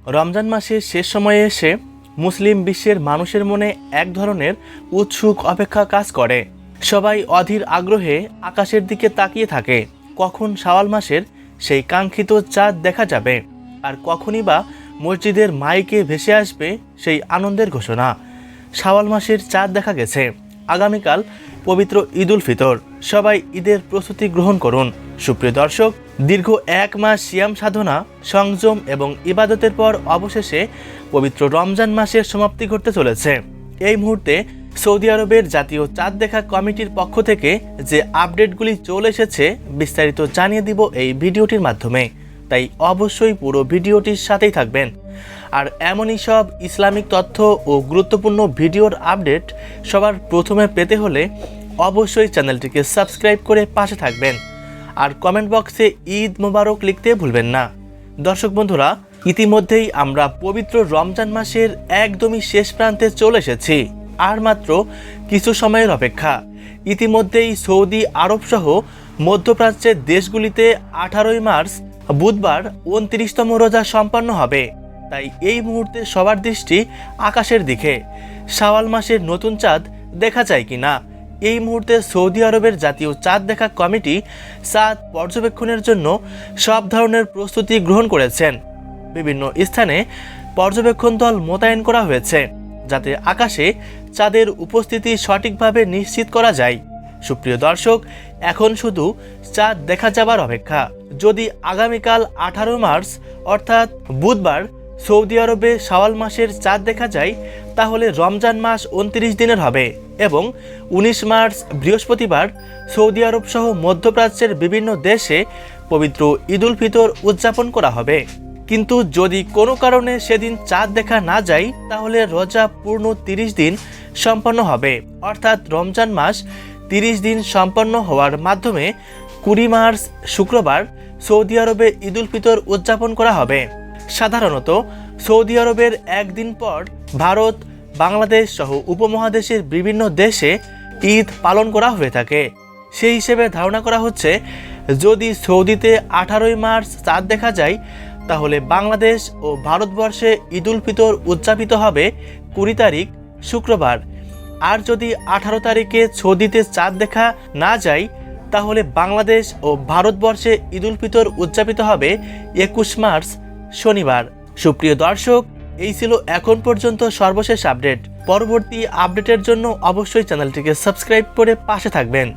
রমজান মাসের শেষ সময়ে এসে মুসলিম বিশ্বের মানুষের মনে এক ধরনের উৎসুক অপেক্ষা কাজ করে। সবাই অধীর আগ্রহে আকাশের দিকে তাকিয়ে থাকে, কখন শাওয়াল মাসের সেই কাঙ্ক্ষিত চাঁদ দেখা যাবে, আর কখনই বা মসজিদের মাইকে ভেসে আসবে সেই আনন্দের ঘোষণা। শাওয়াল মাসের চাঁদ দেখা গেছে। আগামীকাল পবিত্র ঈদ উল ফিতর। সবাই ঈদের প্রস্তুতি গ্রহণ করুন। সুপ্রিয় দর্শক, দীর্ঘ এক মাস সিয়াম সাধনা, সংযম এবং ইবাদতের পর অবশেষে পবিত্র রমজান মাসের সমাপ্তি ঘটতে চলেছে। এই মুহূর্তে সৌদি আরবের জাতীয় চাঁদ দেখা কমিটির পক্ষ থেকে যে আপডেটগুলি চলে এসেছে বিস্তারিত জানিয়ে দিব এই ভিডিওটির মাধ্যমে, তাই অবশ্যই পুরো ভিডিওটির সাথেই থাকবেন। আর এমনই সব ইসলামিক তথ্য ও গুরুত্বপূর্ণ ভিডিওর আপডেট সবার প্রথমে পেতে হলে অবশ্যই চ্যানেলটিকে সাবস্ক্রাইব করে পাশে থাকবেন। আর কমেন্ট বক্সে ঈদ মোবারক লিখতে ভুলবেন না। দর্শক বন্ধুরা, ইতিমধ্যেই আমরা পবিত্র রমজান মাসের একদমই শেষ প্রান্তে চলে এসেছি। আর মাত্র কিছু সময়ের অপেক্ষা। ইতিমধ্যেই সৌদি আরব সহ মধ্যপ্রাচ্যের দেশগুলিতে 18ই মার্চ বুধবার 29তম রোজা সম্পন্ন হবে। তাই এই মুহূর্তে সবার দৃষ্টি আকাশের দিকে। শাওয়াল মাসের নতুন চাঁদ দেখা যায় কিনা। এই মুহূর্তে সৌদি আরবের জাতীয় চাঁদ দেখা কমিটি চাঁদ পর্যবেক্ষণের জন্য সব ধরনের প্রস্তুতি গ্রহণ করেছেন। বিভিন্ন স্থানে পর্যবেক্ষণ দল মোতায়েন করা হয়েছে, যাতে আকাশে চাঁদের উপস্থিতি সঠিকভাবে নিশ্চিত করা যায়। সুপ্রিয় দর্শক, এখন শুধু চাঁদ দেখা যাবার অপেক্ষা। যদি আগামীকাল 18 মার্চ অর্থাৎ বুধবার সৌদি আরবে শাওয়াল মাসের চাঁদ দেখা যায়, তাহলে রমজান মাস 29 দিনের হবে এবং 19 মার্চ বৃহস্পতিবার সৌদি আরব সহ মধ্যপ্রাচ্যের বিভিন্ন দেশে পবিত্র ঈদ উল ফিতর উদযাপন করা হবে। কিন্তু যদি কোনো কারণে সেদিন চাঁদ দেখা না যায়, তাহলে রোজা পূর্ণ 30 দিন সম্পন্ন হবে, অর্থাৎ রমজান মাস 30 দিন সম্পন্ন হওয়ার মাধ্যমে 20 মার্চ শুক্রবার সৌদি আরবে ঈদ উল ফিতর উদযাপন করা হবে। সাধারণত সৌদি আরবের একদিন পর ভারত, বাংলাদেশ সহ উপমহাদেশের বিভিন্ন দেশে ঈদ পালন করা হয়ে থাকে। সেই হিসেবে ধারণা করা হচ্ছে, যদি সৌদিতে 18ই মার্চ চাঁদ দেখা যায়, তাহলে বাংলাদেশ ও ভারতবর্ষে ঈদ উল ফিতর উদযাপিত হবে 20 তারিখ শুক্রবার। আর যদি 18 তারিখে সৌদিতে চাঁদ দেখা না যায়, তাহলে বাংলাদেশ ও ভারতবর্ষে ঈদ উল ফিতর উদযাপিত হবে 21 মার্চ শনিবার। সুপ্রিয় দর্শক, এই ছিল এখন পর্যন্ত সর্বশেষ আপডেট। পরবর্তী আপডেটের জন্য অবশ্যই চ্যানেলটিকে সাবস্ক্রাইব করে পাশে থাকবেন।